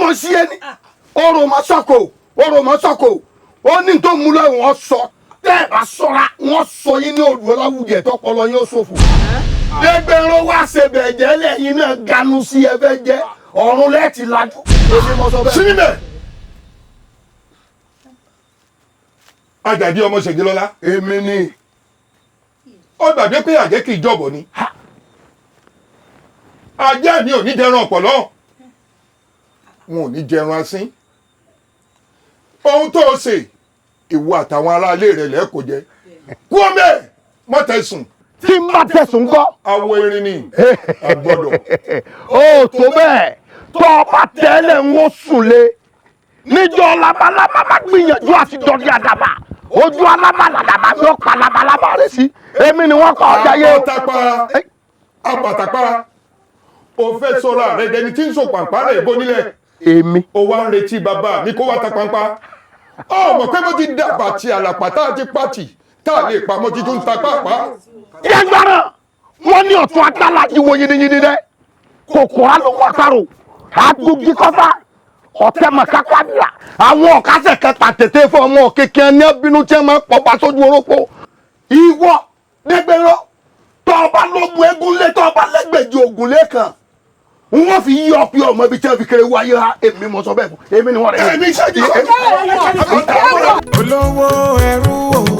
o sí ẹni ọ̀rọ̀ ma sọ̀kò ó ní tó mú lọ wọ́n sọ tẹ́ bá ṣọ́ra wọ́n sọ yín ní Olúwọláwùyẹ tọpọlọ yín ó ṣòfò Dẹ́gbẹ̀rún wá ṣe bẹ̀jẹ̀ lẹ́yìn náà ganu sí ẹfẹ́ jẹ́ ọ̀run lẹ́ẹ̀tì lajú èmi mọ sọ bẹ́ẹ̀. sílẹ̀ Àjàdí ọmọ Ṣègilọ́lá èmi ni. ó gbàgbé pé àjẹ́ kì í jọ̀bọ̀ ni ajá ni ò ní dẹran ọ̀pọ̀lọ́ wọn ò ní jẹran asín ohun tó o ṣe ìwọ àtàwọn aráalé rẹ lẹ́ẹ̀kọ́ jẹ kú ọmọ ẹ̀ mọ́tẹ̀sùn tí n bá tẹ̀sùn gbọ́. awo erin ni agbọ́dọ̀. ó tó bẹ́ẹ̀ tó ọba tẹ́lẹ̀ ń wó sùn lé níjọ́ labalábá má gbìyànjú àti dọ̀dí àdàbà ojú alábàlàdàbà yóò pa labalábá rẹ̀ sí èmi ni wọ́n kọ́ ọjà yé. apàtàpá o fẹ́ sọ̀rọ̀ rẹ̀ dẹni tí ń sọ pàǹpá rẹ̀ bó nílẹ̀. èmi. o wá ń retí bàbá mi kó wá ta pàǹpá. ọmọ pé mo ti dàgbà tí àlàpà tá a ti pàtì tá a lè pamọ́ títún ta pàápàá. yẹgbẹrẹ wọn ní ọ̀tún agbára ìwò yìnyín dẹ kòkòrò àlọwọ àtàrò agbógi kọfà ọtẹmọkápábíà àwọn ọkasẹ kẹta tètè fún ọmọ kékeré ní ẹbínú tí ẹ máa pọpa sójú orókó ìwọ Dẹ́gbẹ̀rún tọba lógun egun lé tọba lẹ́gbẹ̀jì ogun lẹ́kàn wọ́n fi yí ọpẹ ọmọ ibi tí wọ́n fi kéré wáyé ha èmi mọ sọ bẹ́ẹ̀ fún èmi ni wọ́n rẹ̀. èmi ṣáàjì. olówó ẹrú o.